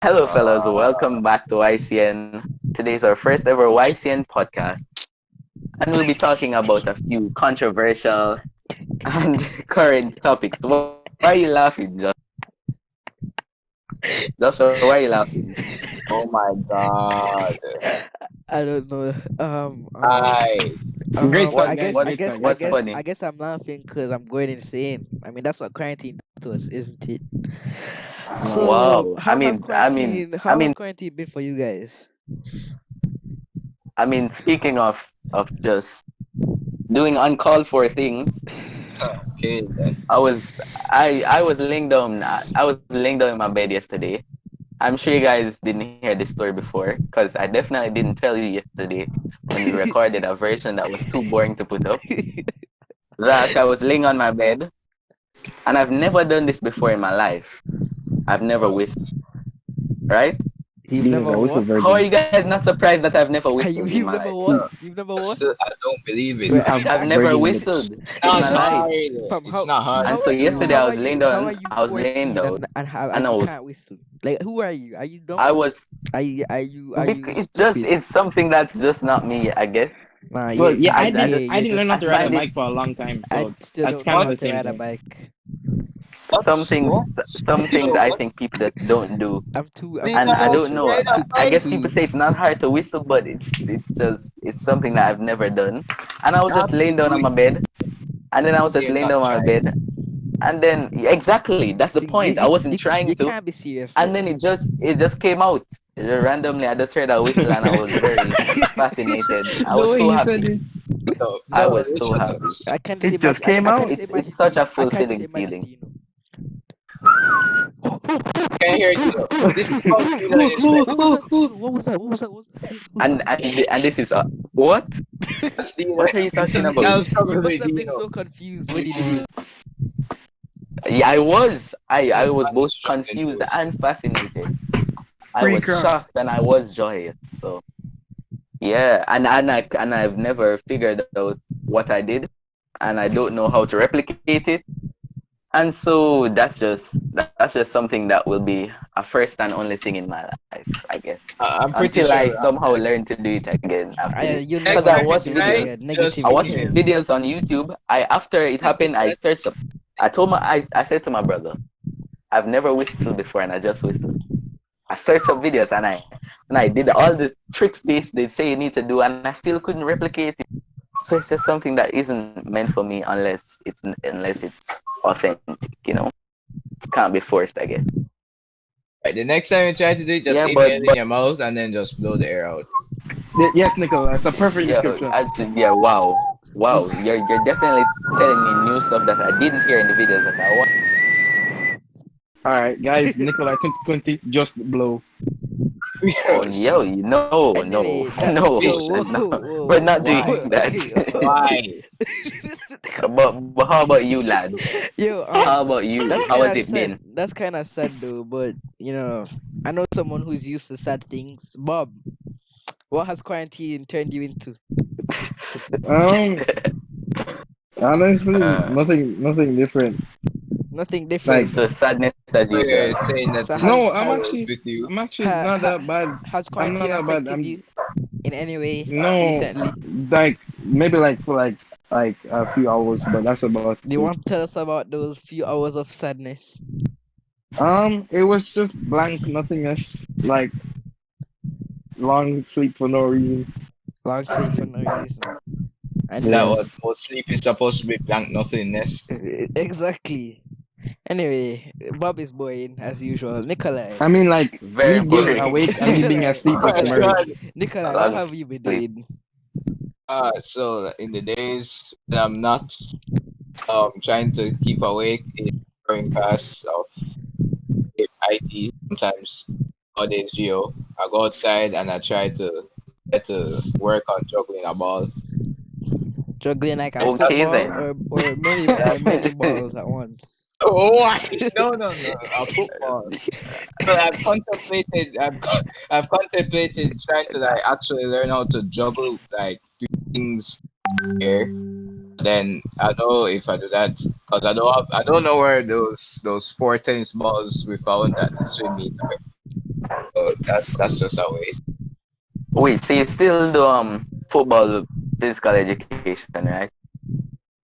Hello, fellas. Welcome back to YCN. Today's our first ever YCN podcast, and we'll be talking about a few controversial and current topics. Why are you laughing, Joshua? Why are you laughing? Oh my god. I don't know. Hi. Great What start, I guys. guess, I Great guess, start. I Great what's start. guess, funny? I guess I'm laughing because I'm going insane. I mean, that's what quarantine does, isn't it? Wow. So, Wow. I mean, I mean, I how has mean, quarantine been for you guys? I mean. Speaking of just doing uncalled for things, Okay then. I was I was laying down. I was laying down in my bed yesterday. I'm sure you guys didn't hear this story before because I definitely didn't tell you yesterday when we recorded a version that was too boring to put up. That I was laying on my bed and I've never done this before in my life. I've never Oh, whistled, right? You've Dino's never a whistle what? How are virgin. you guys not surprised that I've never whistled in You've my never life? what? no, You've never I what? still I don't believe it. You Wait, have I've never virgin whistled lips. It's in not my life. hard. Fam, It's not hard. And how so are you? yesterday I How was are laying you? How are down. you I was laying 14 down and and I you was can't whistle? Like, who are you? Are you I dumb? was Are you it's just stupid? it's something that's just not me, I guess. Nah, Well, yeah, I, I yeah, just I you're didn't learn how I to just ride a find yeah. it bike for a long time, I so still that's don't know kind of What? how the to same ride a thing. bike. some things What? some You things know I what? think people just don't do. Do you And know I how don't to know. ride a I bike? guess people say Exactly. it's not hard to whistle, but it's just it's something that I've never done. And I was You have just to laying down do on it my bed, and then I was until just you're laying not down on my trying. bed, and then exactly that's the point. I wasn't trying You to, can't be serious and though. then it just came out. Randomly. I just heard a whistle, and I was very fascinated. I The was way so he said happy. it, No, I No, was no, so shut up. happy. it just came out. It's such a I can't just fulfilling imagine feeling. Dino. Can't hear Dino. This is called Dino in his Wait, room. what was that? What was that? What was that? What was that? Who was And this is what? That's Dino. What are you talking That about? was You must probably have been Dino. so confused when you did it. Yeah, I was. Yeah, I was man both was struggling to confused listen. and fascinated. I Pretty was crap. shocked and I was joyous. So yeah, and I've never figured out what I did, and I don't know how to replicate it. And so that's just something that will be a first and only thing in my life, I guess, I'm until pretty I sure somehow after learn to do it again after this. You'll Because I never next time watched you learn to do it videos. try, again. I just Negativity, watched yeah, man. videos on YouTube. I after it happened, I searched up. I said to my brother, I've never whistled before, and I just whistled. I searched up videos and I did all the tricks they say you need to do, and I still couldn't replicate it. So it's just something that isn't meant for me unless it's authentic. It can't be forced, I guess. right, the next time you try to do it, just Yeah, inhale in but your mouth and then just blow the air out. Yes, Nicola, that's a perfect yeah, description. yeah, wow, you're definitely telling me new stuff that I didn't hear in the videos that I want. All right, guys, Nicola 2020 just blow. Oh, yo, no, no, Anyway, that no, yo, Fish. whoa, no, whoa, we're not Why? doing that. okay. Why? But how about you, lad? Yo, How about you? that's How kind has of it sad. been? That's kind of sad though. But I know someone who's used to sad things. Bob, what has quarantine turned you into? Um, honestly, uh, nothing different. Nothing Like, different. so sadness as So usual. you're saying that So it's no, always with you? I'm actually ha, not ha, that bad. has I'm not quarantine that bad. affected I'm you in any way no, recently? like maybe like for like a few hours, but that's about Do you it. want to tell us about those few hours of sadness? It was just blank nothingness, like long sleep for no reason. Long sleep for no reason. Is that And Yeah. what sleep is supposed to be? Blank nothingness. exactly. Anyway, Bob is boring as usual. Nikolai. I mean, like Very me being boring. awake and me being Nikolai, asleep Oh was my Nikolai, merged. god. Nikolai, what Long have you been sleep. doing? So in the days that I'm not trying to keep awake in growing class of IT, sometimes nowadays Geo, I go outside and I try to get to work on juggling a ball. Juggling like a And that, Okay football then. or many balls at once? oh why? No, a football. So I've contemplated trying to like actually learn how to juggle like do things here. Then I know if I do that because I don't know where those four tennis balls we found at the swim meet are. That's just how it is. Wait, so you still do football physical education, right?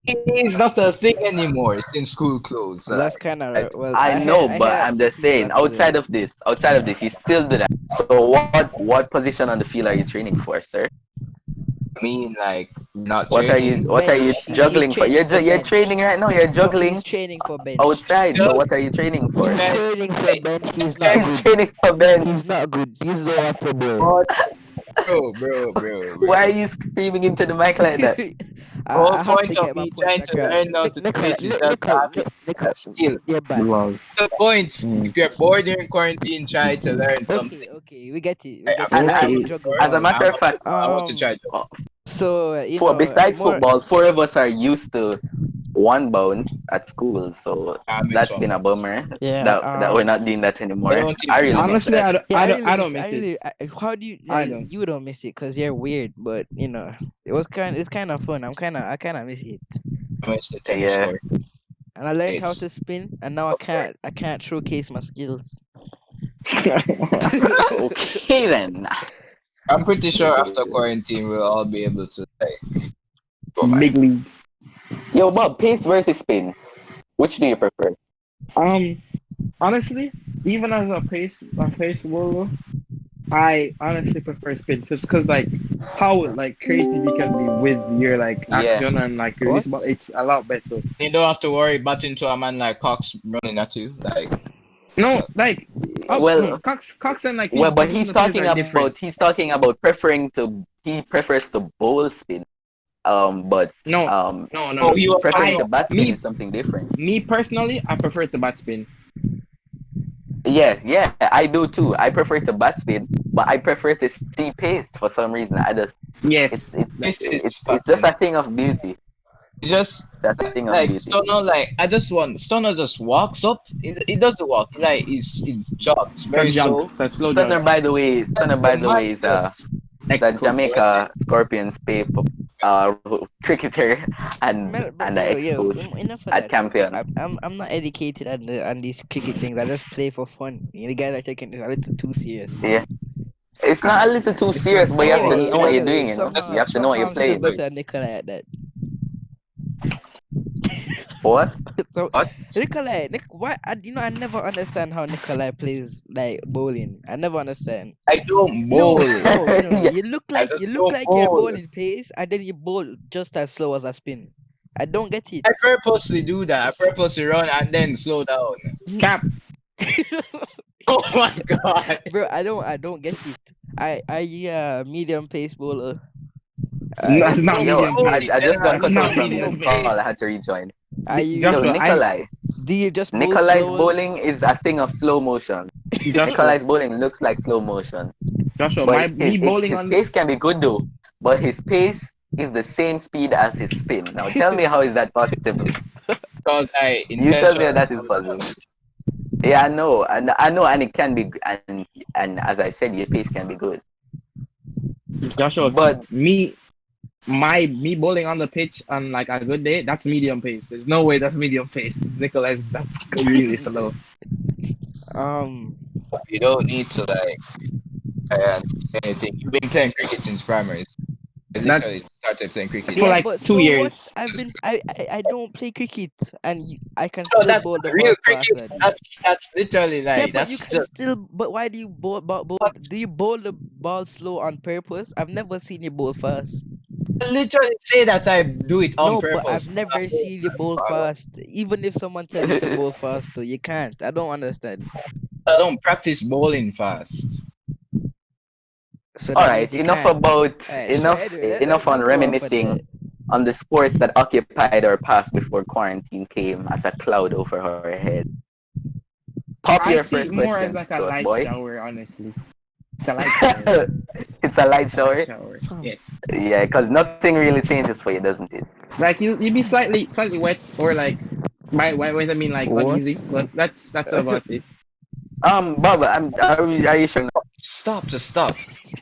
It's not a thing anymore since school closed. That's kind Like, of well. I know, I but hear I'm some just people saying, actually like. outside of this, you still do that. So what position on the field are you training for, sir? I mean, like not What are training. you Bench. He's juggling for? training for You're bench. training right now. You're No, he's juggling training for bench. outside. So Just what are you training He's for? like, training for like, bench. He's not like, He's good. training for Ben. He's not good. He's no water boy. what, bro. Why are you screaming into the mic like that? The whole I have to point of get my me point trying to across. learn how to do Nicola, it is just having a skill. you're bad. Lol. So point, Mm. if you're bored during quarantine, try to learn something. Okay, we get it. I, We get I'm it. And Why I'm you up Okay. juggle for it. as a balls? matter I'm of up fact, I want to try to. uh, So for besides more. football, four of us are used to one bounce at school. So I miss that's one been a bounce. bummer Yeah. that we're not doing that I anymore. don't I even really have miss Honestly, that. Yeah, I don't miss it. how do you? I Yeah, don't. you don't miss it because you're weird. But it's kind of fun. I kind of miss it. I miss the tennis Yeah. court. And I learned how It's to spin, and now I can't showcase my skills. Okay then. I'm pretty sure after quarantine we'll all be able to like go back. Big leagues. Yo, Bob, pace versus spin. Which do you prefer? Um, honestly, even as a pace bowler, I honestly prefer spin just because like how like creative you can be with your like Yeah. action and like What? release, but it's a lot better. You don't have to worry about into a man like Cox running at you. Like No, like Well, Cox and like but people on the field are different. he's talking about preferring to he prefers to bowl spin. But No, um no. he was preferring talking to bat spin Me is something different. me personally, I prefer the bat spin. Yeah, I do too. I prefer to bat spin, but I prefer to see pace for some reason. Yes, this is it's just a fascinating. thing of beauty. Just That thing of like beauty. Stoner, like I just want Stoner just walks up. It doesn't walk. Like it's jogs it's a very jog. slow. It's a slow Stunner, jog. by the way, is the Ex-coach. Jamaica Scorpions pay cricketer and the ex coach Enough of at that. Campion. I'm not educated on these cricket things. I just play for fun. The guys are taking this a little too serious. Yeah, it's not a little too It's not. serious, but you have to Oh, know what you're doing. You know, you have to know what Somehow you're I'm still playing. better than Nicola at that. What? So, what? why? I never understand how Nikolai plays like bowling. I never understand. I don't No, bowl. no. Yeah. I just You look don't like you're bowl. bowling pace, and then you bowl just as slow as a spin. I don't get it. I purposely do that. I purposely run and then slow down. Cap. Oh my god. Bro, I don't get it. Medium pace bowler. That's not Yo, medium pace. I just got That's cut not off from medium the call. pace. I had to rejoin. Yo, Joshua, Nikolai. do you just bowl Nikolai's slow? bowling is a thing of slow motion. Joshua, Nikolai's bowling looks like slow motion. But me bowling his on pace can be good though. But his pace is the same speed as his spin. Now tell me how is that possible? Because I You tell me how intentionally that is possible. Yeah, I know, and it can be, and as I said, your pace can be good. Joshua, But me bowling on the pitch on like a good day, that's medium pace. There's no way that's medium pace. Nicholas, that's really slow. you don't need to like say anything. You've been playing cricket since primary. I That- literally started playing cricket. For like but 2 so years. What? I don't play cricket, and I can So still that's bowl the real ball cricket. faster. That's literally Yeah, like but you that's can just still. But why do you do you bowl the ball slow on purpose? I've never seen you bowl fast. I literally say that I do it on No, but purpose. I've never seen you bowl fast. Even if someone tells you to bowl faster, you can't. I don't understand. I don't practice bowling fast. So all that right, means you can't. Alright, so anyway, enough on let's go off of reminiscing that. on the sports that occupied our past before quarantine came as a cloud over our head. Pop I your see first it more question as like a to us, light boy. shower, honestly. It's a light shower. It's a light shower. Light shower. Yes. Yeah, because nothing really changes for you, doesn't it? Like you be slightly wet or like by wet I mean like What? uneasy, but that's about it. Bob, are you sure? Stop, just stop.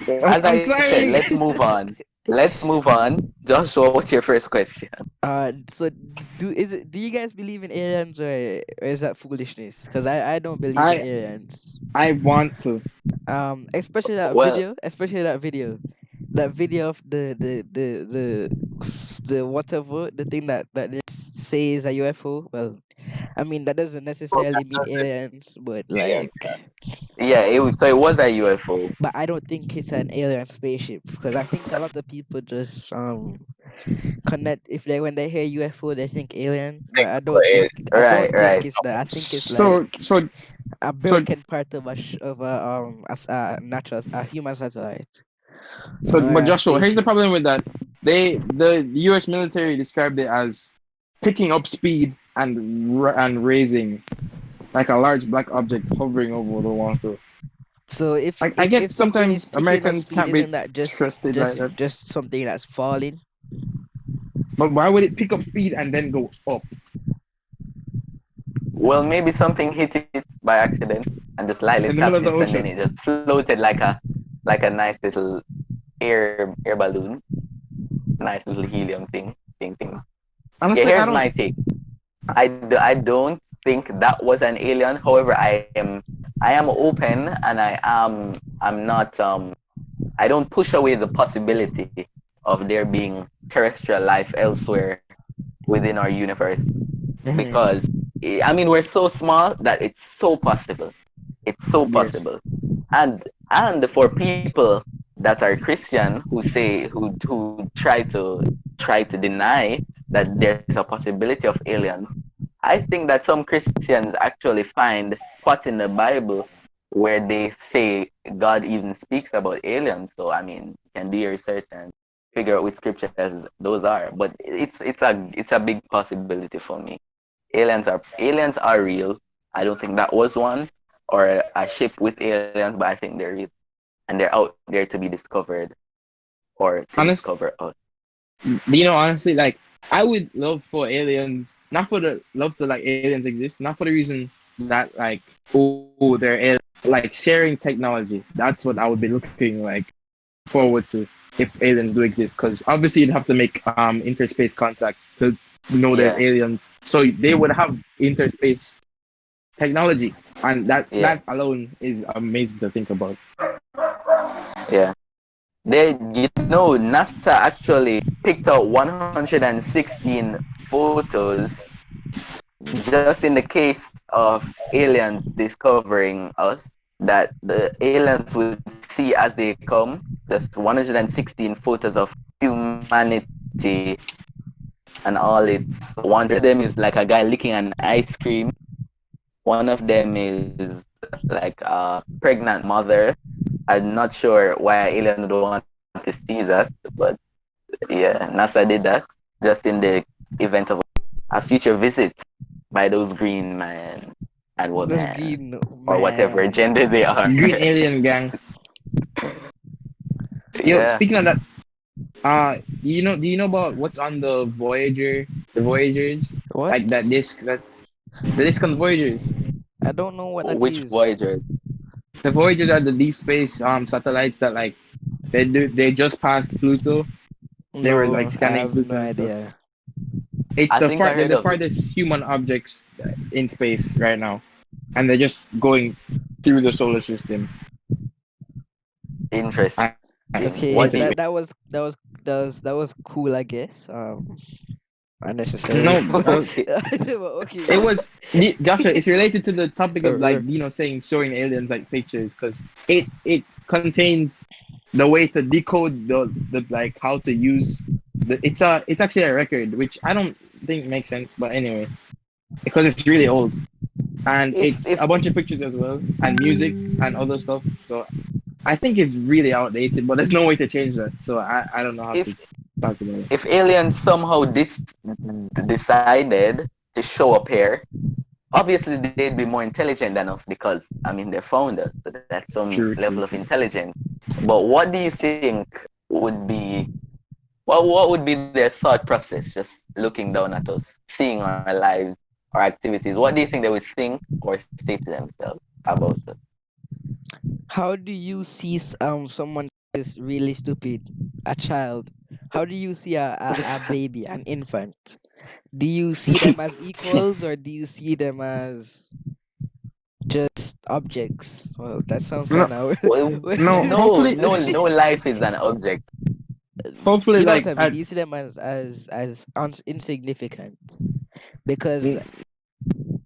As I'm I said, sorry. let's move on. Let's move on. Joshua, what's your first question? So do you guys believe in aliens, or is that foolishness? Because I don't believe in I aliens. I want to. Especially that Well, video, that video of the whatever, the thing that just says a UFO. Well, I mean that doesn't necessarily mean aliens, but Alien. like, yeah, so it was a UFO. but I don't think it's an alien spaceship, because I think a lot of people just connect, if they when they hear UFO they think alien, but Think about it. I Right, don't think right. it's that. I think it's like So a so broken part of a natural, a human satellite or but a Joshua, here's the spaceship. problem with that. The U.S. military described it as picking up speed and raising like a large black object hovering over the water. So I get if something is sometimes picking up Americans speed, can't be isn't that trusted like that. just something that's falling? But why would it pick up speed and then go up Well, maybe something hit it by accident and just lightly in the tapped middle of it, the and then ocean? it just floated like a nice little air balloon, nice little helium thing. Yeah, Honestly, here's my take. I don't think that was an alien. However, I am open, and I'm not I don't push away the possibility of there being terrestrial life elsewhere within our universe, Mhm. because I mean we're so small that it's so possible. It's so Yes. possible. And for people that are Christian who say who try to deny that there's a possibility of aliens, I think that some Christians actually find spots in the Bible where they say God even speaks about aliens. So I mean, you can do your research and figure out which scriptures those are. But it's a big possibility for me. Aliens are real. I don't think that was one or a ship with aliens, but I think they're real and they're out there to be discovered or to Honest, discover us. honestly, like I would love for aliens, not for the love to like aliens exist, not for the reason that like they're aliens, like sharing technology. That's what I would be looking like forward to if aliens do exist, because obviously you'd have to make interspace contact to know they're Yeah, aliens. So they would have interspace technology, and yeah, that alone is amazing to think about. yeah. They, NASA actually picked out 116 photos just in the case of aliens discovering us, that the aliens would see as they come. Just 116 photos of humanity and all its wonders. One of them is like a guy licking an ice cream. One of them is like a pregnant mother. I'm not sure why an alien would want to see that, but yeah, NASA did that just in the event of a future visit by those green man and This woman green or whatever man. gender they are. Green alien gang. Yo, Yeah. speaking of that, do you know about what's on the Voyager, the Voyagers, like What? that disc, that the disc on Voyagers? I don't know what that Which is. Voyager? The Voyagers are the deep space satellites that like they just passed Pluto. They were like No, I scanning have no Pluto and stuff. idea. It's I think I they're heard the of it. farthest human objects in space right now, and they're just going through the solar system. Interesting. What do Okay, you? Interesting. that was cool, I guess. No, Unnecessary. Okay. But it okay. was Joshua. It's related to the topic of Uh, like Dino saying showing aliens like pictures, because it contains the way to decode the like how to use it's actually a record, which I don't think makes sense, but anyway, because it's really old and it's If a bunch of pictures as well and music and other stuff. So I think it's really outdated, but there's no way to change that. So I don't know how to if talk about it. if aliens somehow decided to show up here, obviously they'd be more intelligent than us because I mean they're founders, so that's some True, level true, of true. intelligence. But what do you think would be what would be their thought process just looking down at us, seeing our lives, our activities? What do you think they would think or say to themselves about us? how do you see someone is really stupid? a child, how do you see a baby, an infant? Do you see them as equals or do you see them as just objects? Well, that sounds No, kind of. Well, no. no, Hopefully, no life is an object. hopefully, You know what like I mean? Do you see them as insignificant? Because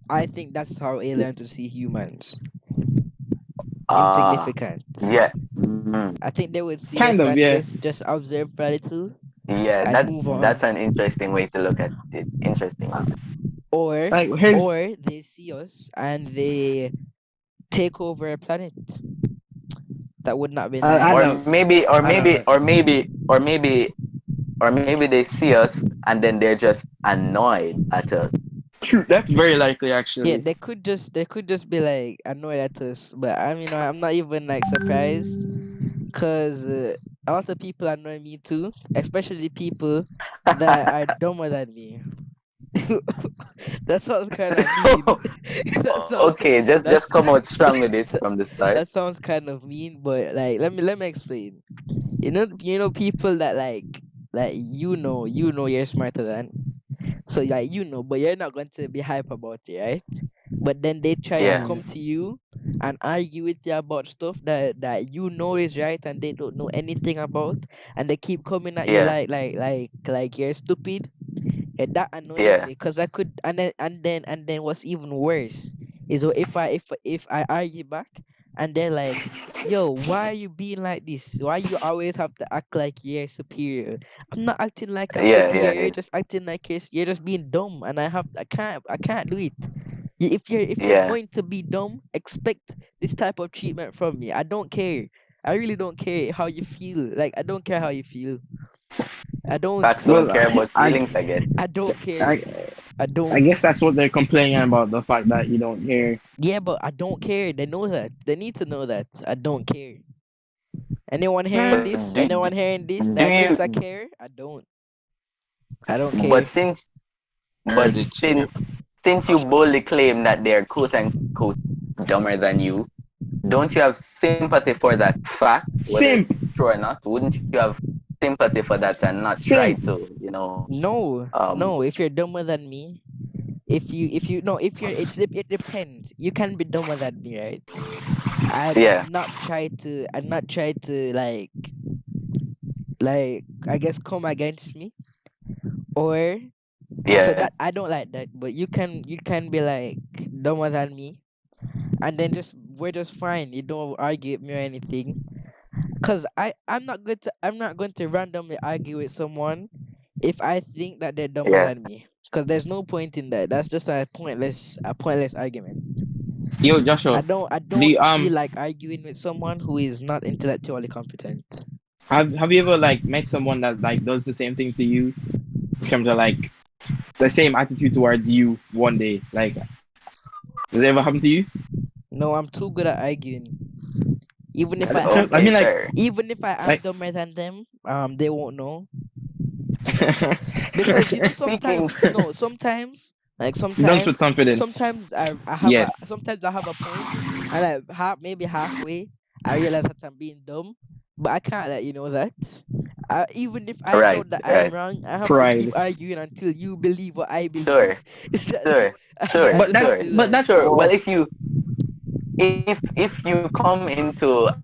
I think that's how aliens would see humans, Ah, insignificant. yeah. Mm. I think they would see kind us of, and yeah. just observe for a little Yeah, and move that's on, an interesting way to look at it. Interesting. or Like here's they see us and they take over a planet. That would not be I Or don't nice. maybe, or I don't maybe, know. or maybe, or maybe, or maybe they see us and then they're just annoyed at us. True, that's very likely Yeah, actually. they could just be like annoyed at us, but I mean I'm not even like surprised because a lot of people annoy me too, especially people that are dumber than me. That sounds kind of mean. that sounds Okay, just that's come out strong with it from the start. that sounds kind of mean, but like let me explain. You know people that like you know you're smarter than, so like but you're not going to be hype about it, right? But then they try to Yeah, come to you and argue with you about stuff that you know is right and they don't know anything about, and they keep coming at you yeah, like you're stupid. And that annoys yeah, me because I could, and then what's even worse is if I argue back and they're like, "Yo, why are you being like this? Why you always have to act like you're superior?" I'm not acting like I'm yeah, superior. yeah, You're just acting like you're just being dumb, and I can't do it. If you're yeah. going to be dumb, expect this type of treatment from me. I don't care. I really don't care how you feel. Like I don't care how you feel. I don't. Facts don't Well, care about I feelings, I guess. I don't care. I I I don't. guess that's what they're complaining about, the fact that you don't care. Yeah, but I don't care. They know that. They need to know that I don't care. Anyone hearing Eh, But this? Anyone hearing this do that thinks I you? care? I don't. I don't But care. since Heard but it too. since you boldly claim that they're quote unquote dumber than you, don't you have sympathy for that fact, whether it's Simp, true or not? Wouldn't you have sympathy for that and not try simp. to, No, no. If you're dumber than me, if you no, if you're it depends. You can be dumber than me, right? yeah, And not try to like I guess come against me, or so yeah, that I don't like that. But you can be like dumber than me, and then just we're just fine. You don't argue with me or anything. Cause I'm not going to randomly argue with someone if I think that they're dumber yeah. than me. Cause there's no point in that. That's just a pointless argument. Yo, I Joshua, don't I do don't you, feel like arguing with someone who is not intellectually competent. have you ever like met someone that like does the same thing to you in terms of like the same attitude towards you one day? Like, does it ever happen to you? No, I'm too good at arguing. Even if I am I Okay, mean, like, sir. even if I am like. dumber than them, they won't know. Because Speaking, sometimes like Guns with sometimes confidence. sometimes I have a Yes. sometimes I have a point, and maybe halfway I realize that I'm being dumb, but I can't let you know that. Even if I know right, that I'm right. wrong, I have to keep Pride. arguing until you believe what I believe. Sure, sure, I sure, But just that have sure, to but like sure. that's Well, if you come into an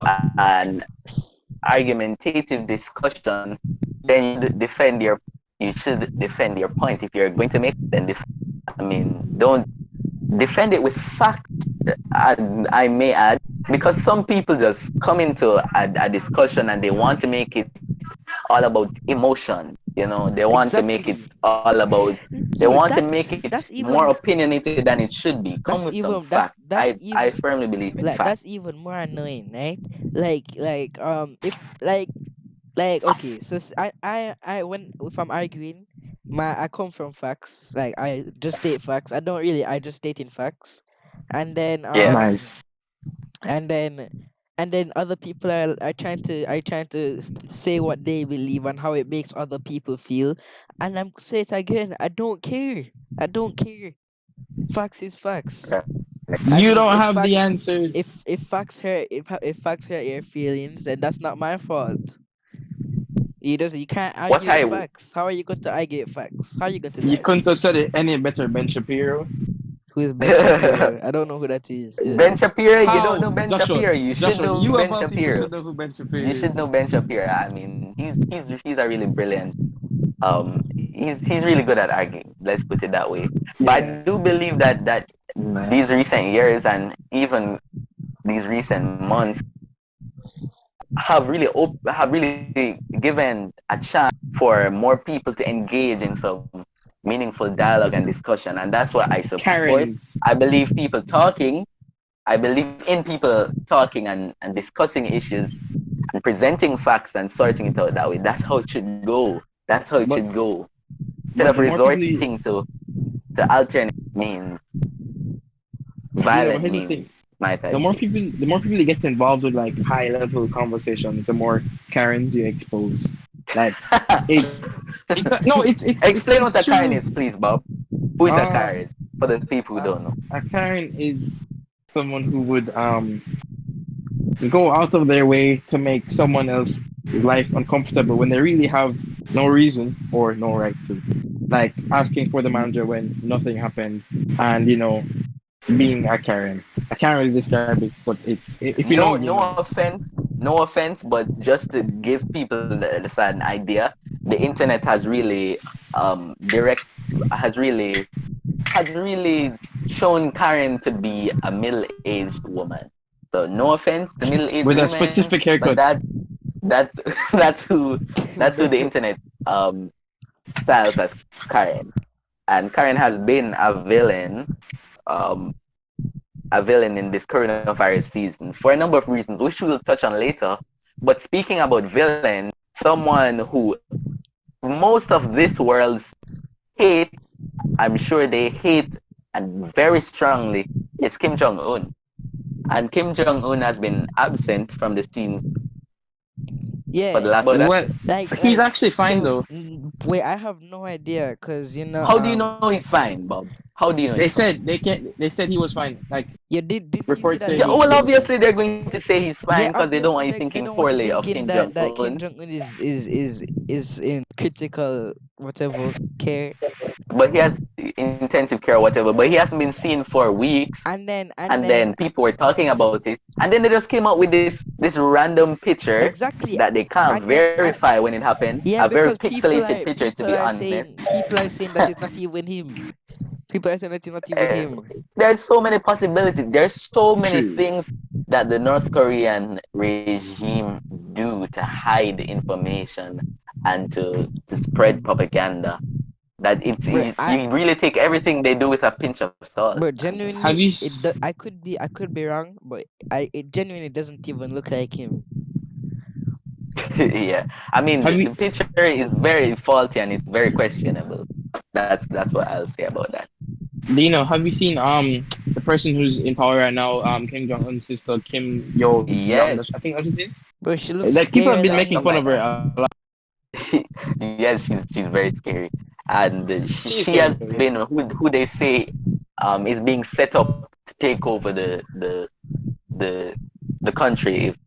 argumentative discussion, then you should defend your point. If you're going to make it, then I mean, don't defend it with fact. I may add, because some people just come into a discussion and they want to make it all about emotion. They want to make it exactly. all about. They Yo, want to that's make it that's more even opinionated than it should be. Come with that's some even fact. that's I even firmly believe in like fact. that's even more annoying, right? If okay, so I when if I'm arguing, I come from facts. Like I just state facts. I just state in facts, and then Yeah, nice. and then and then other people are trying to say what they believe and how it makes other people feel, and I'm say it again. I don't care. I don't care. Facts is facts. right. I You mean, don't if have the facts answers. if facts hurt your feelings, then that's not my fault. You can't What argue with I facts. How are you going to argue with facts? How are you going to do You that? couldn't have said it any better, Ben Shapiro. Who is Ben Shapiro? I don't know who that is. Ben Shapiro, you don't How, know Ben Joshua? Shapiro. You should Joshua, know you Ben of all people Shapiro. should know who Ben Shapiro You should is. know Ben Shapiro. I mean, he's a really brilliant. He's really good at arguing. Let's put it that way. But I Yeah. do believe that these recent years and even these recent months have really given a chance for more people to engage in some meaningful dialogue and discussion, and that's what I support. Karens. I believe people talking. I believe in people talking and discussing issues and presenting facts and sorting it out that way. That's how it should go. That's how it But should go. Instead but of the more people resorting to alternate means, but violent here's the means, thing. might I say. The more people you get involved with like high level conversations, the more Karens you expose. Like it's no, Explain what it's a Karen true. is, please, Bob. Who is a Uh, Karen? For the people who don't know. a Karen is someone who would go out of their way to make someone else's life uncomfortable when they really have no reason or no right to. Like asking for the manager when nothing happened, and being a Karen. I can't really describe it, but it's if you know, No, you know. no offense, but just to give people an idea, the internet has really direct has really shown Karen to be a middle-aged woman. So no offense to middle-aged With a women, specific but haircut. that's that's who the internet styles as Karen. And Karen has been um, a villain in this coronavirus season for a number of reasons, which we'll touch on later. But speaking about villains, someone who most of this world hate, I'm sure they hate and very strongly, is Kim Jong Un. And Kim Jong Un has been absent from the scenes for the Yeah, last. Well, he's like actually fine so. though. Wait, I have no idea, cause How do you know he's fine, Bob? How do you know he's They fine? said they can't. They said he was fine. Like yeah, didn't you see reports that say Yeah, he he well, was fine. obviously they're going to say he's fine Yeah, because they don't want obviously you thinking they don't want you poorly of thinking Kim Jong that Un. Kim Jong Un is in critical whatever care, But he has intensive care or whatever. But he hasn't been seen for weeks, and and then then people were talking about it, and then they just came out with this random picture exactly, that they can't and then and verify when it happened. yeah, A very because pixelated picture, to be honest. people are saying that it's not even him. People are saying that it's not even Uh, him. there's so many possibilities. There's so many True. things that the North Korean regime do to hide information and to spread propaganda. That But you really take everything they do with a pinch of salt. Have genuinely, you? I could be wrong, but it genuinely doesn't even look like him. Yeah, I mean Have the you? picture is very faulty and it's very questionable. That's what I'll say about that. Dhino, have you seen the person who's in power right now? Kim Jong Un's sister, Kim Yo Jong. Yes, I think that's what it is. But she looks Like people have scarier been than making fun something of like him. her that. a lot. Yes, she's very scary, and She's she has scary. Yes. been who they say is being set up to take over the the country if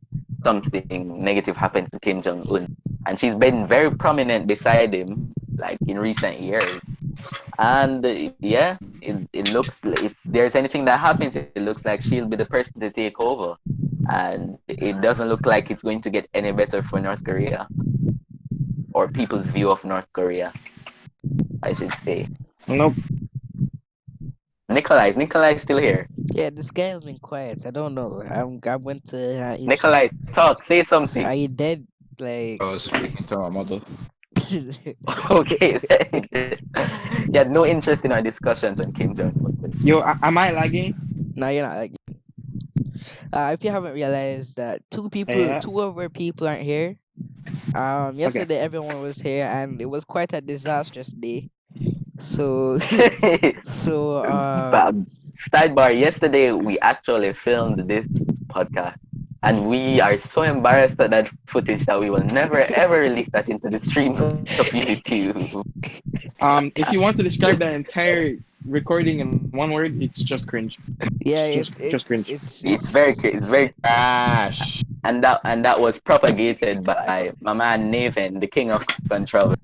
something negative happens to Kim Jong Un, and she's been very prominent beside him like in recent years. And yeah, it looks if there's anything that happens, it looks like she'll be the person to take over, and it doesn't look like it's going to get any better for North Korea or people's view of North Korea, I should say. Nope. Nikolai's still here. Yeah, this guy has been quiet. I don't know. I went to Nikolai, talk, say something. are you dead? Like I was speaking to my mother. Okay, you had no interest in our discussions on Kim Jong Un. Yo, am I lagging? no, you're not. Like, if you haven't realized that Yeah. two of our people aren't here. Okay. Yesterday everyone was here, and it was quite a disastrous day. So, so But sidebar, yesterday we actually filmed this podcast and we are so embarrassed at that footage that we will never ever release that into the streams of YouTube. If you want to describe that entire recording in one word, it's just cringe. yeah, It's just cringe. It's very Crash. and that was propagated by my man Nathan, the king of controversy.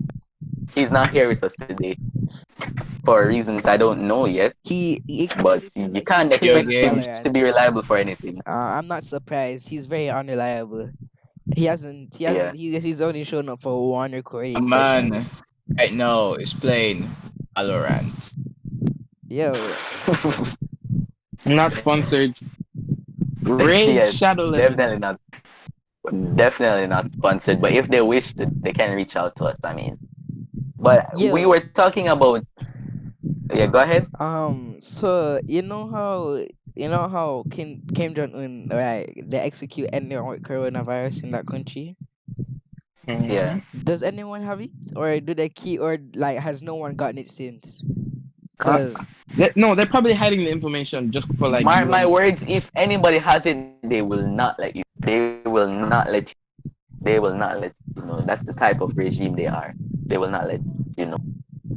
He's not here with us today for reasons I don't know yet, He but clearly seems you like he's can't Video expect extremely him games. to tolerant. be reliable for anything. I'm not surprised. He's very unreliable. He hasn't. He Yeah. hasn't. He's only shown up for one A recording man segment. right now is playing Valorant. Yo, Not sponsored. Raid Yeah, Shadow definitely Legends. not. Definitely not sponsored. But if they wish to, they can reach out to us. I mean, but we yo. were talking about. Yeah, go ahead. So you know how Kim Jong Un, right? They execute anyone with coronavirus in that country. Yeah. Mhm. Does anyone have it, or do they keep, or like has no one gotten it since? Uh, Cause no, they're probably hiding the information just for like Mark my UN. words. If anybody has it, they will not let you. They will not let you. They will not let you know. That's the type of regime they are. They will not let you know.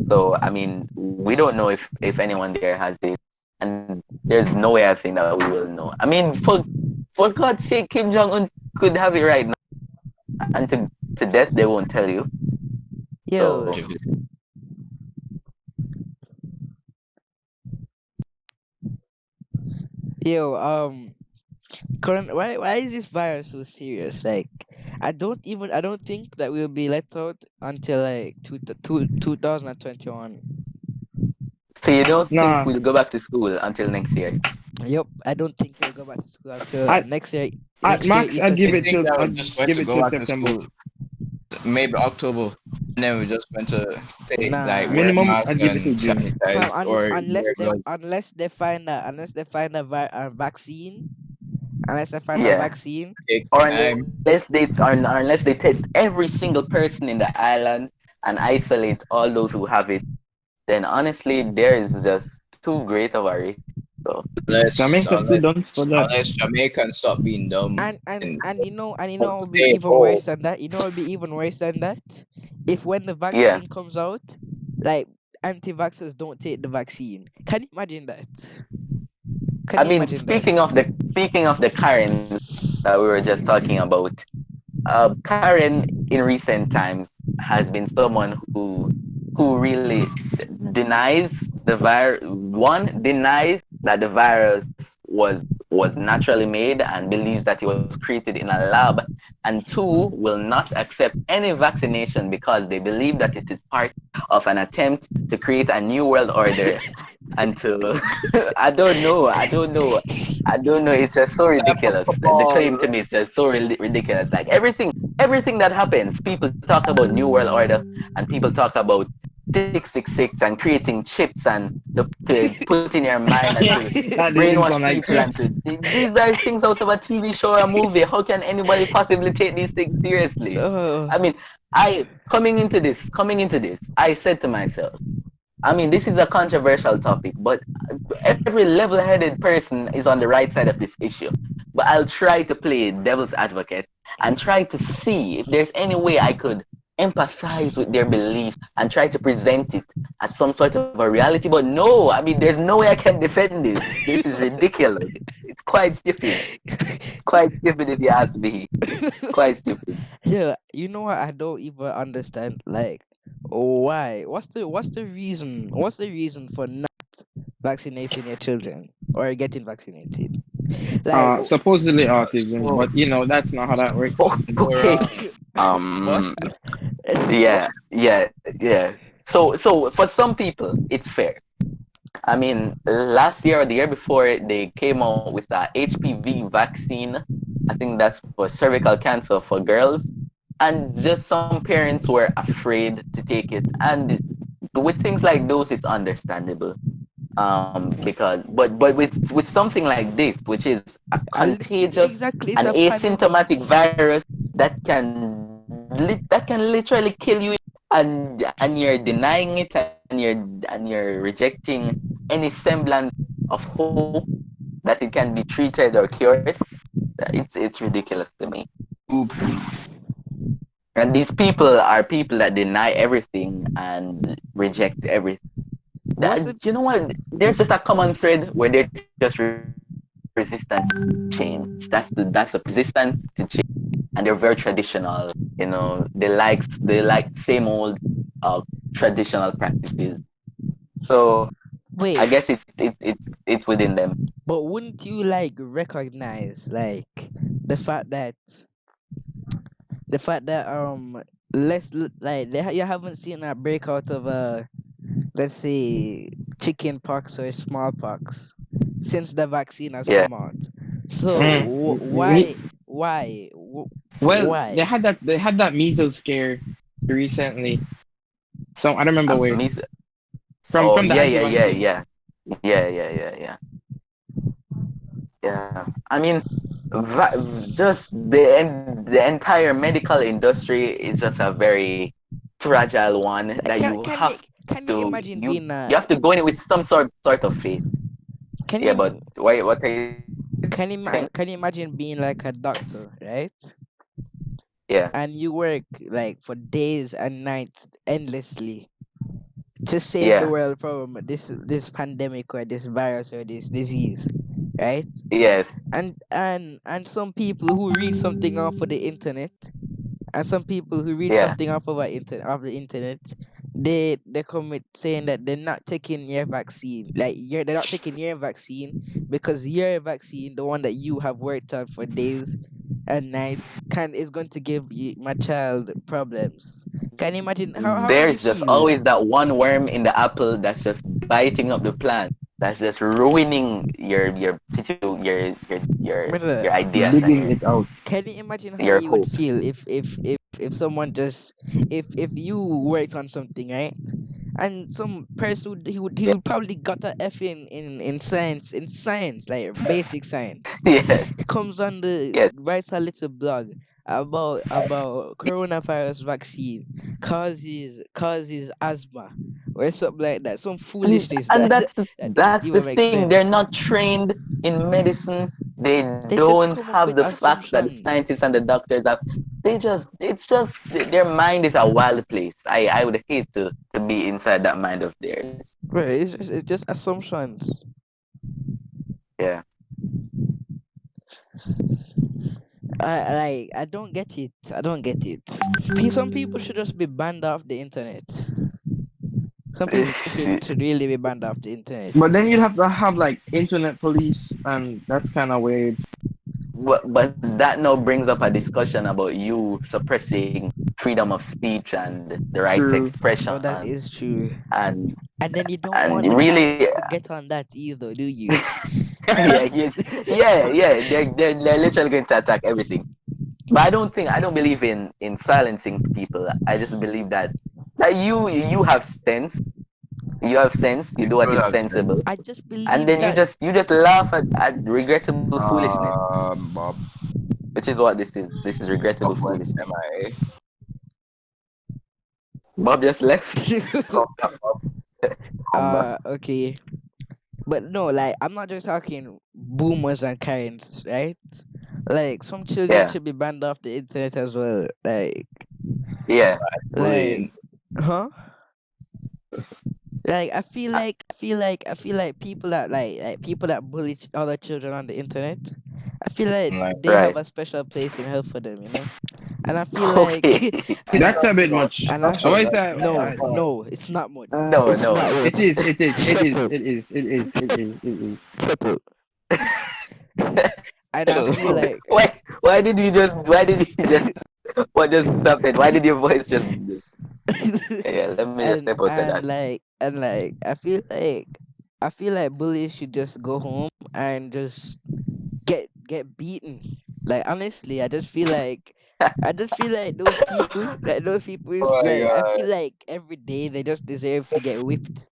So I mean, we don't know if anyone there has it, and there's no way I think that we will know. I mean, for God's sake, Kim Jong Un could have it right now, and to death they won't tell you. yo, So yo, why is this virus so serious? Like, I don't think that we'll be let out until like 2021. so you don't think Nah, we'll go back to school until next year? Yep, I don't think we'll go back to school until at next year. at Next year, max, Easter I'd give I it think till 2022. that we I'd just went give to it go till back to September. school maybe October, and then we just went to take like Nah, wear Minimum, masks I'd give it till and June. sanitize fam. or wear gloves. Unless they find a vaccine, unless they find a Yeah. vaccine. Take Or time. unless they test every single person in the island and isolate all those who have it, then honestly, there is just too great of a risk. So Unless Jamaica unless students for that. unless Jamaicans stop being dumb and And what would be stay even home. worse than that. You know what would be even worse than that? If when the yeah, vaccine comes out, like anti-vaxxers don't take the vaccine. Can you imagine that? Can I you mean, imagine that? speaking of the Karen that we were just talking about, Karen in recent times has been someone who really denies the virus. One denies that the virus was naturally made and believes that it was created in a lab, and two will not accept any vaccination because they believe that it is part of an attempt to create a new world order and to I don't know. It's just so ridiculous. The claim to me is just so ridiculous. Like everything that happens, people talk about new world order and people talk about 666 and creating chips and to put in your mind and to That didn't brainwash sound like people and chips. to these are things out of a TV show or a movie. How can anybody possibly take these things seriously? Oh, I mean, I coming into this, I said to myself, I mean, this is a controversial topic, but every level-headed person is on the right side of this issue. But I'll try to play devil's advocate and try to see if there's any way I could empathize with their beliefs and try to present it as some sort of a reality. But no, I mean, there's no way I can defend this. This is ridiculous. It's quite stupid. It's quite stupid if you ask me. Quite stupid. yeah. You know what? I don't even understand. Like, why? What's the reason? What's the reason for not vaccinating your children or getting vaccinated? Like, Supposedly autism, So but that's not how that works. go Okay. wrong. What? Um. What? Yeah. So for some people, it's fair. I mean, last year or the year before, they came out with a HPV vaccine. I think that's for cervical cancer for girls. And just some parents were afraid to take it. And with things like those, it's understandable. Because but with something like this, which is a contagious exactly, it's and a pandemic. asymptomatic virus that can literally kill you, and you're denying it, and you're rejecting any semblance of hope that it can be treated or cured. It's ridiculous to me. Oop. And these people are people that deny everything and reject everything. What's the You know what? There's just a common thread where they're just rejecting everything. persistent change. That's the persistent to change, and they're very traditional. They like same old uh traditional practices. So I Wait, guess it's within them. but wouldn't you like recognize like the fact that the fact that you haven't seen a breakout of let's say chicken pox or smallpox since the vaccine has Yeah. come out. So Mm. Well, why? they had that measles scare recently. So I don't remember where. Miss. From Oh the yeah, yeah, yeah, anti-vaccine. yeah, yeah, yeah, yeah, yeah. Yeah. I mean, just the entire medical industry is just a very fragile one Like, that you have can you to imagine you being you have to go in it with some sort of faith. can Yeah, but you why? What are you saying? can you imagine being like a doctor, right? Yeah, And you work like for days and nights endlessly to save the yeah, world from this pandemic or this virus or this disease, right? yes, And some people who read something off of the internet, and some people who read yeah. something off the internet, they come with saying that they're not taking your vaccine, they're not taking your vaccine because your vaccine, the one that you have worked on for days and nights, can is going to give my child problems. Can you imagine how would you There's just feel? always that one worm in the apple that's just biting up the plant. That's just ruining your Brother, ideas and Digging it out. can you imagine how your you would hopes. feel if someone just if you worked on something, right? And some person he would probably got a F in science, like basic science, Yes, comes on the yes. writes a little blog about coronavirus vaccine causes asthma or something like that, some and foolishness and that that's the that doesn't that's the even make thing. They're sense. not trained in medicine. They They just don't come up have with the facts that the assumptions. scientists and the doctors have. It's just their mind is a wild place. I would hate to be inside that mind of theirs. Right, it's just assumptions. Yeah. I don't get it. I don't get it. Some people should just be banned off the internet. Some people should really be banned off the internet. But then you'd have to have like internet police, and that's kind of weird. But that now brings up a discussion about you suppressing freedom of speech and the right to True. Oh, expression that is true. and And then you don't and want the really government to get on that either, do you? yeah, yes, yeah. They're literally going to attack everything. But I don't believe in silencing people. I just believe that you have sense. You have sense. You do what People is have sensible, sense. I just and believe then that you just laugh at regrettable foolishness, Bob, which is what this is. This is regrettable Bob went foolishness. MIA. Bob just left. Come back, Bob. Come back. okay. But no, like I'm not just talking boomers and Karens, right? Like some children Yeah, should be banned off the internet as well. yeah. Like, Bullying. huh? Like I feel like people that people that bully other children on the internet. I feel like Like, they have Right. a special place in hell for them, you know. And I feel like, Okay. and That's a bit much. and I Why feel is that? no, it's not much. No, It's no. not much. It is. It is. It is. Triple, It is. It is. It is. It is. triple. And I feel like Why did you just what just happened? Why did your voice just yeah, let me just step out of that. and I feel like bullies should just go home and just get beaten. Like honestly, I just feel like those people is oh my like I god. feel like every day they just deserve to get whipped.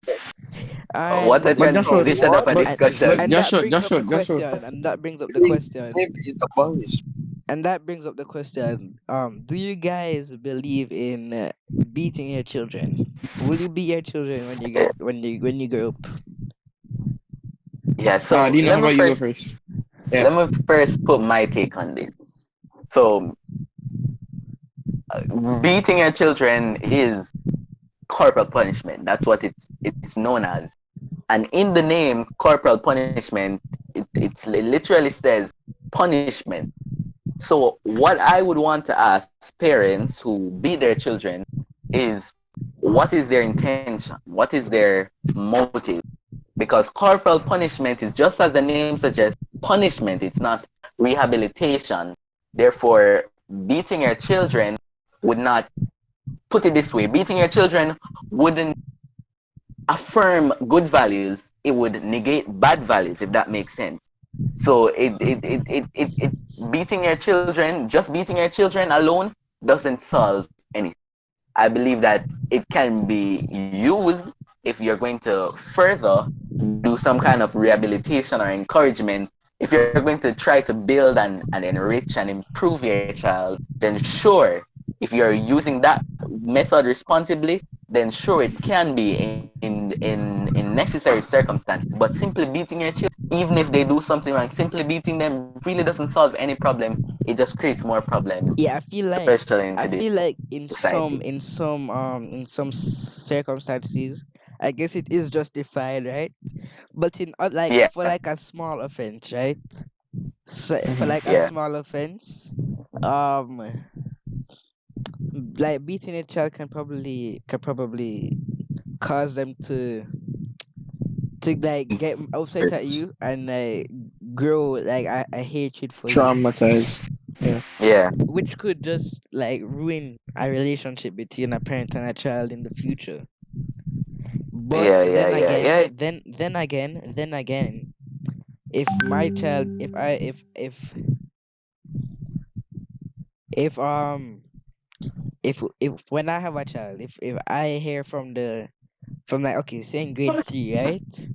What a And But Joshua, transition of a but and, discussion. and that brings up the Joshua. question, and that brings up the They, question, they be abolished. and that brings up the question. Do you guys believe in beating your children? Will you beat your children when you grow up? Yeah, so Dino, how about you go first? Yeah. let me first put my take on this. So beating your children is corporal punishment. That's what it's known as. And in the name corporal punishment, it literally says punishment. So what I would want to ask parents who beat their children is, what is their intention? What is their motive? Because corporal punishment is, just as the name suggests, punishment. It's not rehabilitation. Therefore, beating your children would not, put it this way, beating your children wouldn't affirm good values. It would negate bad values, if that makes sense. So beating your children, just beating your children alone doesn't solve anything. I believe that it can be used if you're going to further do some kind of rehabilitation or encouragement. If you're going to try to build and enrich and improve your child, then sure, if you're using that method responsibly, then sure, it can be in necessary circumstances. But simply beating your children, even if they do something wrong, simply beating them really doesn't solve any problem. It just creates more problems, Yeah, especially in I today's feel like society. in some circumstances, I guess it is justified, right? But in like Yeah, for like a small offense, right? So for Mhm. like a yeah, small offense, um, like beating a child can probably cause them to like get upset at you and like grow like a hatred for you, Traumatized. Yeah. yeah, which could just like ruin a relationship between a parent and a child in the future. But yeah, yeah, yeah, yeah. then again, if my child, if if when I have a child, if I hear from like, okay, say in grade three, right?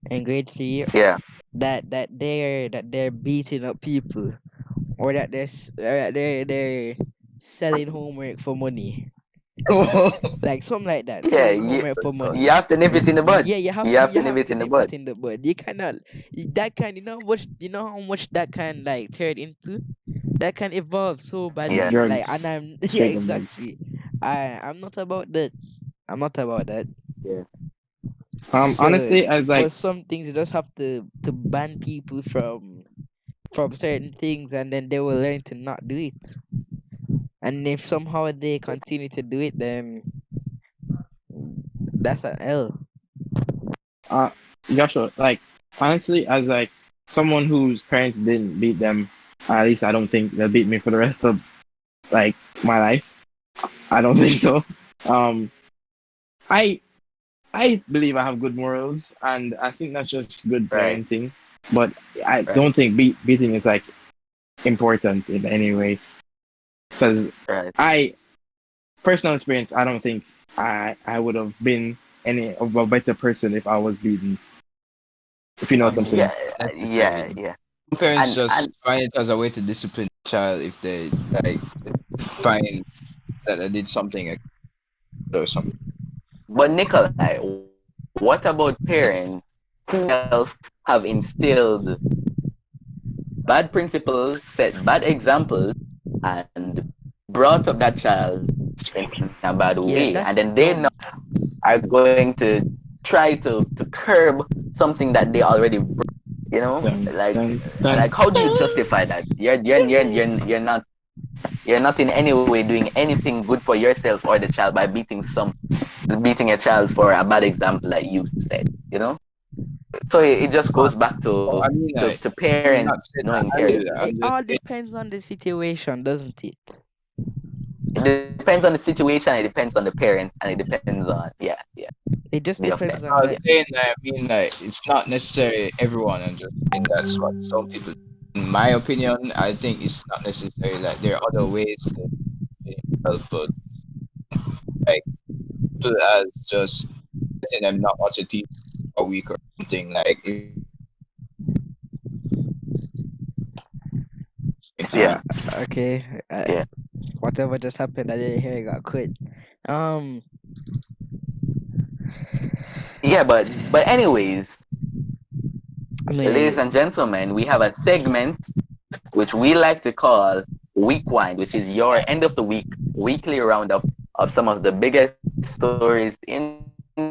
In grade three, Yeah. that they're beating up people, or that they're selling homework for money, like something like that, Yeah, selling homework for you money. have to nip it in the bud. Yeah, You have to you nip have it to in the nip bud. it in the bud. You cannot, that can, you know how much that can like turn into, that can evolve so Yeah, badly, like, Drugs. and I'm yeah, Straight up drugs. exactly. I'm not about that. I'm not about that. yeah, So Honestly, as for like, some things you just have to ban people from certain things, and then they will learn to not do it. And if somehow they continue to do it, then that's an L. uh, Joshua, like, honestly, as like someone whose parents didn't beat them, at least I don't think they'll beat me for the rest of like my life. I don't think so. Um, I I believe I have good morals, and I think that's just good right, parenting. But I right, don't think beating is like important in any way, because right. I personal experience, I don't think I would have been any of a better person if I was beaten. If you know what I'm Um, Yeah, saying. yeah, necessarily. yeah. Some parents And just find it as a way to discipline the child if they like find that they did something or something. but Nikolai, what about parents who themselves have instilled bad principles, set bad examples, and brought up that child in a bad way, Yeah, and then that's they now dumb. are going to try to curb something that they already broke, you know? Dun, dun, dun. Like how do you justify that? You're not in any way doing anything good for yourself or the child by beating a child for a bad example, like you said, you know? So it just goes back I mean, to I'm parents not saying knowing I agree parents. with that. It I'm just all saying, depends on the situation, doesn't it? It depends on the situation, it depends on the parent, and it depends on, yeah, It just the offense. depends I on was like, saying that, I mean, like, it's not necessarily everyone. I'm just saying that's what some people. In my opinion, I think it's not necessary. Like there are other ways to help, but like people as just letting them not watch a TV a week or something. Like if to Yeah, be okay, yeah, whatever just happened, I didn't hear it got quit. Um, yeah. But anyways, I ladies mean, and gentlemen, we have a segment which we like to call Week Wind, which is your end of the week weekly roundup of some of the biggest stories in social media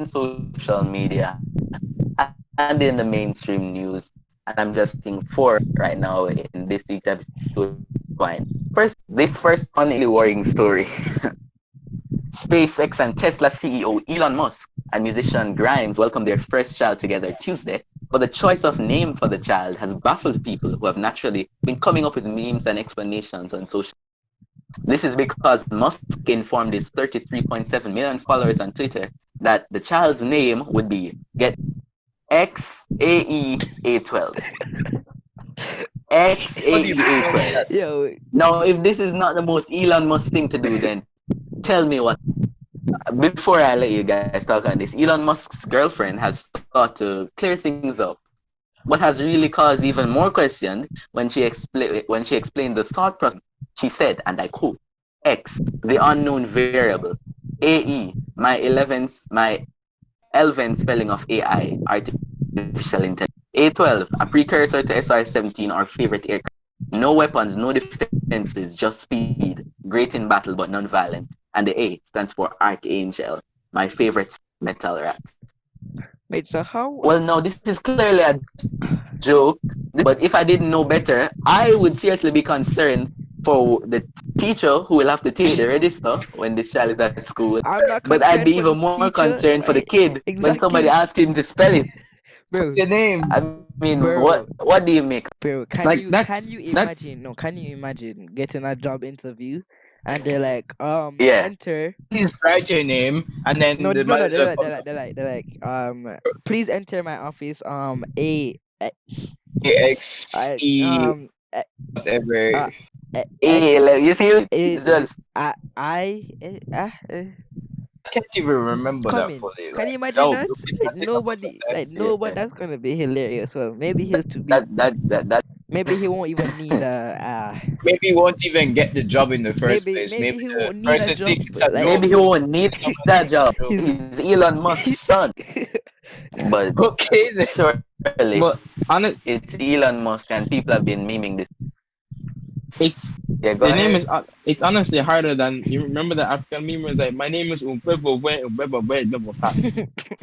and in the mainstream news around the world. and I'm just seeing four right now in this week's episode. Fine. This first one is a worrying story. SpaceX and Tesla CEO Elon Musk and musician Grimes welcomed their first child together Tuesday, but the choice of name for the child has baffled people who have naturally been coming up with memes and explanations on social. This is because Musk informed his 33.7 million followers on Twitter that the child's name would be get XAEA12. What do you mean? XAEA12. Yo, Now, if this is not the most Elon Musk thing to do, then tell me what. Before I let you guys talk on this, Elon Musk's girlfriend has thought to clear things up. What has really caused even more questions when she explained the thought process. She said, and I quote, X, the unknown variable, AE, my 11 spelling of AI, artificial intelligence, A12, a precursor to SR-17, our favorite aircraft. No weapons, no defenses, just speed, great in battle but non-violent. And the A stands for Archangel, my favorite metal rat. wait, so how? Well, no, this is clearly a joke, but if I didn't know better, I would seriously be concerned for the teacher who will have to take the register when this child is at school. I'm not But I'd be concerned even for the more teacher. concerned for the Right? kid when somebody Exactly. asks him to spell it. Bro, Your name. I mean, Bro. what do you make? bro, Like can you that. imagine? No, can you imagine getting a job interview and they're like, Yeah. enter. Please write your name, and then No, the no, no. manager comes They're like, please enter my office. X I, E uh, whatever. You X, see, it's just I can't even remember that coming. fully. Can Like you that imagine was that? looking Like at it a couple nobody, times. like nobody. That's gonna be hilarious. Well, maybe he'll to be. that Maybe he won't even need Maybe he won't even get the job in the first place. maybe Maybe he the won't need a person job. thinks it's a Like joke. maybe he won't need It's not that a job. joke. he's. He's Elon Musk's son. But Okay then. surely But on it, it's Elon Musk and people have been memeing this. it's Yeah, go the name ahead. is. It's honestly harder than you remember the African meme was like, my name is Umpebo.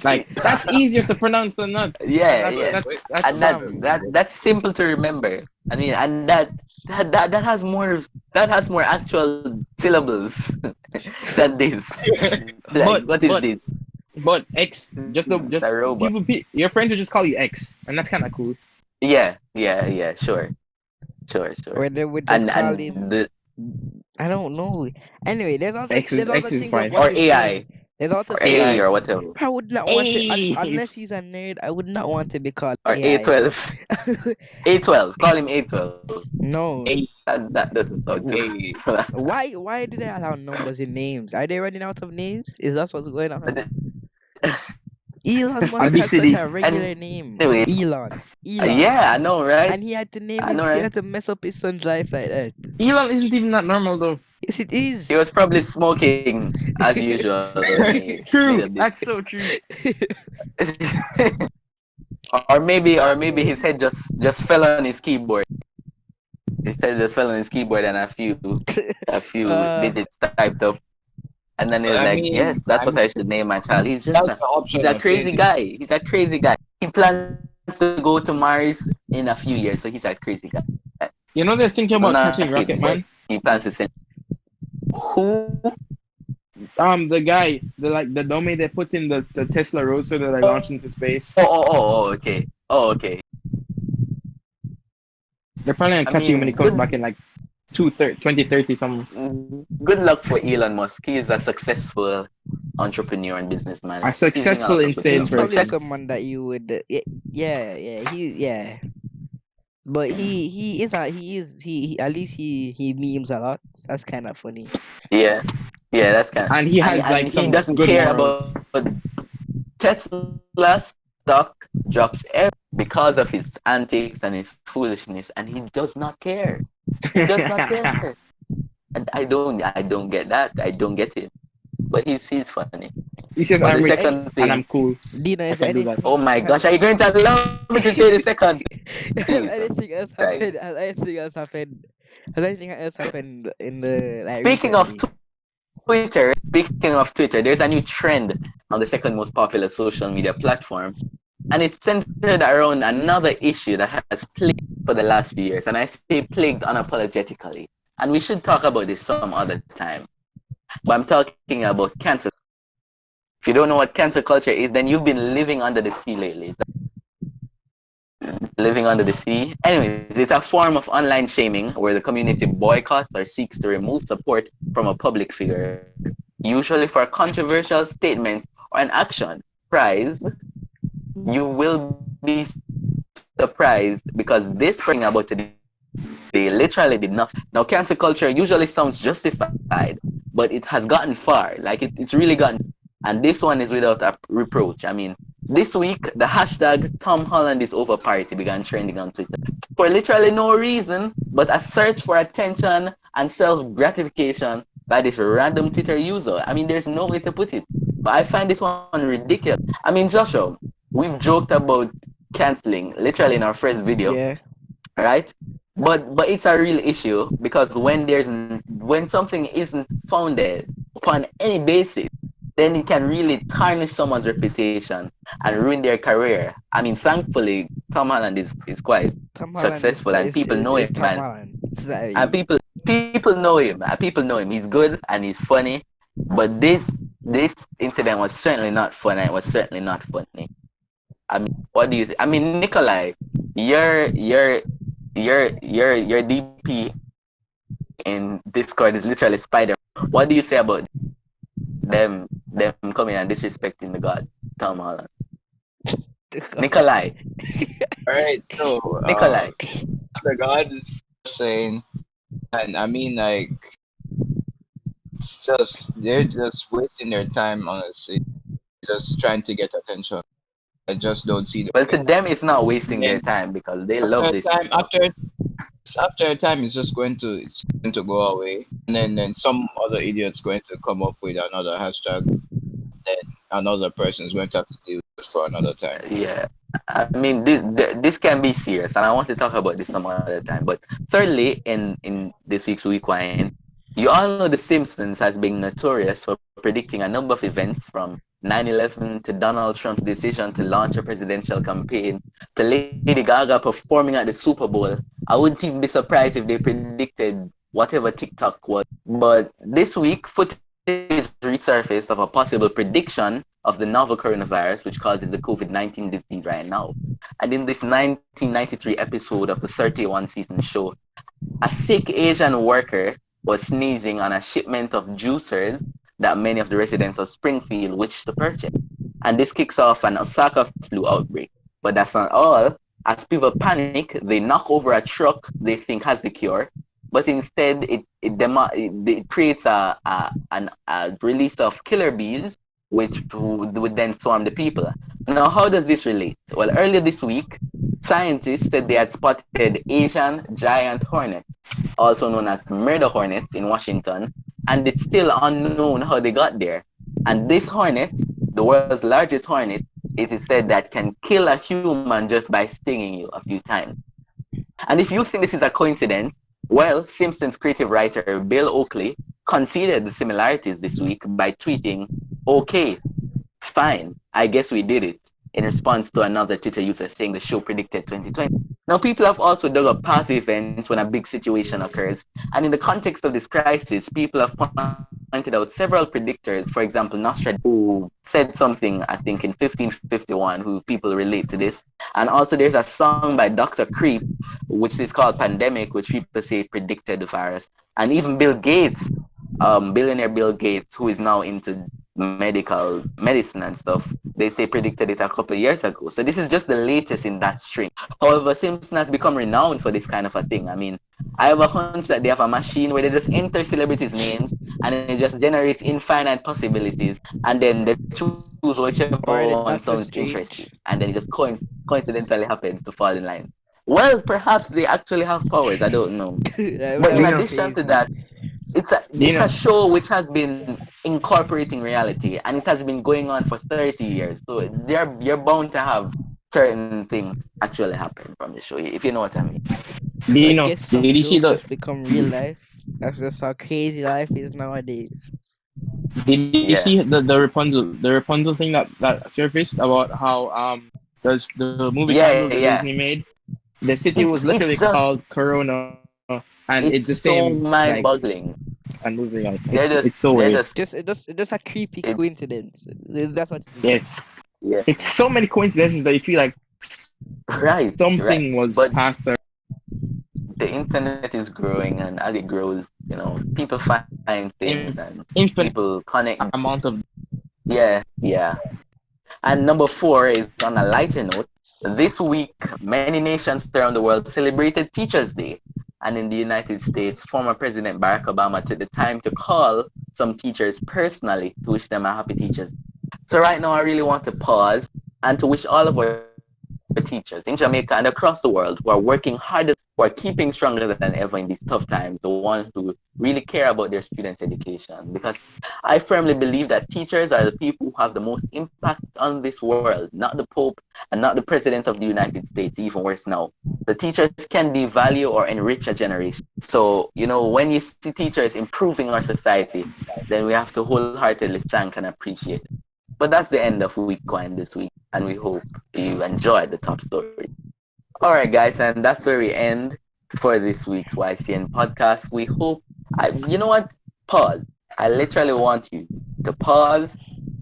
Like that's easier to pronounce than that, and Yeah, that's yeah. that's And that's Fam, that's simple to remember. I mean, and that has more actual syllables than this. Like, but what is but this? but X just the The just robot. your friends will just call you X, and that's kind of cool. Yeah. Sure. or they would just call And him. the I don't know. Anyway, there's also X is think of fine. what or he's AI saying. There's also or think AA of. or whatever I would not want it Hey, unless he's a nerd. I would not want to be called or AI. A12. A12. Call him A12. No. A That doesn't sound too. A. Why do they allow numbers in names? Are they running out of names? Is that what's going on? Elon Musk has such obesity. a regular name. Anyway, Elon. yeah, I know, right? And he had to name I know, his he right? had to mess up his son's life like that. Elon isn't even that normal though. Yes it He was is. probably smoking as usual when he made True, this. that's so true. or maybe his head just fell on his keyboard. His head just fell on his keyboard and a few uh digits typed up. And then he was I like, yes, mean, that's what I should name my child. that's the option He's a of crazy changing. guy. He's a crazy guy. He plans to go to Mars in a few years, so he's a crazy guy. You know they're thinking about Not catching him, Rocket but Man. he plans to send. Who? The guy, the dummy they put in the Tesla Roadster that I launched into space. Okay. Okay. They're planning on I catching him when mean, he comes back in like 2030 something. good luck for Elon Musk. He is a successful entrepreneur and businessman. A successful He's insane he's probably person. someone that you would yeah. But he is a, he at least he memes a lot. That's kind of funny. Yeah, that's kind of. And he has And like he some doesn't good care morals. about Tesla stock drops every because of his antics and his foolishness, and he does not care. He does not care. And I don't get that. I don't get it. But he's funny. He says But I'm the rich second and thing, I'm cool. Dina, I is can do that. anything oh my gosh, are you going to allow me to say the second? has Jesus anything else Christ. happened? Has anything else happened in the like Speaking of recently? Twitter, there's a new trend on the second most popular social media platform. and it's centered around another issue that has plagued for the last few years, and I say plagued unapologetically. And we should talk about this some other time. But I'm talking about cancel. If you don't know what cancel culture is, then you've been living under the sea lately. Living under the sea. Anyways, it's a form of online shaming where the community boycotts or seeks to remove support from a public figure, usually for a controversial statement or an action. Surprise, you will be surprised because this person we're talking about today literally did nothing. Now, cancel culture usually sounds justified, but it has gotten far. Like it's really gotten too far. And this one is without a reproach. I mean, this week, the hashtag Tom Holland is over party began trending on Twitter for literally no reason but a search for attention and self-gratification by this random Twitter user. I mean, there's no way to put it. But I find this one ridiculous. I mean, Joshua, we've joked about canceling literally in our first video, Yeah. right? But it's a real issue because when something isn't founded upon any basis, then it can really tarnish someone's reputation and ruin their career. I mean, thankfully, Tom Holland is quite Tom Holland successful and people know him, is Tom man. Holland. And people know him. People know him. He's good and he's funny. But this incident was certainly not fun. And it was certainly not funny. I mean, what do you think? I mean, Nikolai, your DP in Discord is literally Spider. What do you say about them coming and disrespecting the god Tom Holland? Nikolai, All right, so Nikolai. the God is saying, and I mean, like, it's just they're just wasting their time, honestly, just trying to get attention. I just don't see the Well, to point. them, it's not wasting And their then time because they after love a this time, stuff. after a time, it's going to go away, and then some other idiot's going to come up with another hashtag. Then another person is going to have to deal with it for another time. Yeah, I mean, this can be serious, and I want to talk about this some other time. But thirdly, in this week's Week Wine, you all know The Simpsons has been notorious for predicting a number of events from 9/11 to Donald Trump's decision to launch a presidential campaign to Lady Gaga performing at the Super Bowl. I wouldn't even be surprised if they predicted whatever TikTok was. But this week, footage resurfaced of a possible prediction of the novel coronavirus, which causes the COVID-19 disease right now. And in this 1993 episode of the 31 season show, a sick Asian worker was sneezing on a shipment of juicers that many of the residents of Springfield wished to purchase. And this kicks off an Osaka flu outbreak. But that's not all. As people panic, they knock over a truck they think has the cure, but instead it creates a release of killer bees, which would then swarm the people. Now, how does this relate? Well, earlier this week, scientists said they had spotted Asian giant hornets, also known as murder hornets, in Washington, and it's still unknown how they got there. And this hornet, the world's largest hornet, it is said that can kill a human just by stinging you a few times. And if you think this is a coincidence, well, Simpsons creative writer Bill Oakley conceded the similarities this week by tweeting, "Okay, fine, I guess we did it," in response to another Twitter user saying the show predicted 2020. Now, people have also dug up past events when a big situation occurs. And in the context of this crisis, people have pointed out several predictors, for example, Nostradamus, who said something, I think, in 1551, who people relate to this. And also there's a song by Dr. Creep, which is called Pandemic, which people say predicted the virus. And even Bill Gates, billionaire Bill Gates, who is now into medical medicine and stuff, they say predicted it a couple of years ago. So this is just the latest in that string. However, Simpson has become renowned for this kind of a thing. I mean, I have a hunch that they have a machine where they just enter celebrities' names and it just generates infinite possibilities, and then they choose whichever one Or sounds the Doctor interesting, and Strange. then it just coincidentally happens to fall in line. Well, perhaps they actually have powers. I don't know. That But that in would be Dino, addition to crazy. that, it's a Dino, show which has been incorporating reality, and it has been going on for 30 years. So you're bound to have certain things actually happen from the show, if you know what I mean. I Dino, guess did some you see jokes the just become real life. That's just how crazy life is nowadays. did you Yeah. see the Rapunzel thing that surfaced about how the movie Yeah, Candle that yeah. Disney made. The city was It's literally just called Corona, and it's it's the so same like mind-boggling. and moving on. They're just It's so they're weird. just Just a creepy it coincidence. That's what it is. It's yeah. it's so many coincidences that you feel like Right, something right. was But passed the internet is growing, and as it grows, people find things and infinite people connect. amount of Yeah. And number four is on a lighter note. This week, many nations around the world celebrated Teachers' Day. And in the United States, former President Barack Obama took the time to call some teachers personally to wish them a happy Teachers Day. So right now, I really want to pause and to wish all of our teachers in Jamaica and across the world who are working hard, who are keeping stronger than ever in these tough times, the ones who really care about their students' education. Because I firmly believe that teachers are the people who have the most impact on this world, not the Pope and not the President of the United States, even worse now. The teachers can devalue or enrich a generation. So, when you see teachers improving our society, then we have to wholeheartedly thank and appreciate it. But that's the end of week one this week, and we hope you enjoyed the top story. All right, guys, and that's where we end for this week's YCN podcast. We hope, you know what? Pause. I literally want you to pause,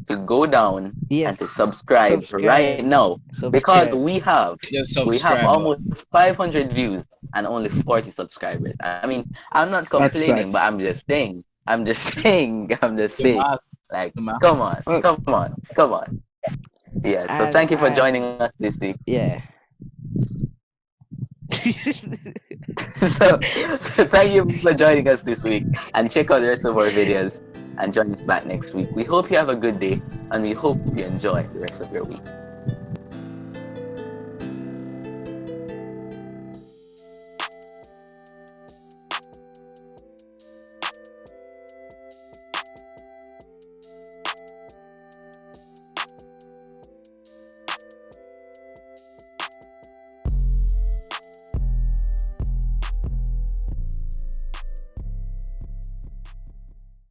to go down, and to Yes. subscribe right Subscribe. now because Subscribe. Just we have subscribe almost button. 500 views and only 40 subscribers. I mean, I'm not that's complaining, sad. but I'm just saying. I'm just saying. I'm just The saying. math, Like, the math. come on, Well, come on, come on. Yeah. So thank And you for joining us this week. yeah. so, so thank you for joining us this week, and check out the rest of our videos and join us back next week. We hope you have a good day, and we hope you enjoy the rest of your week.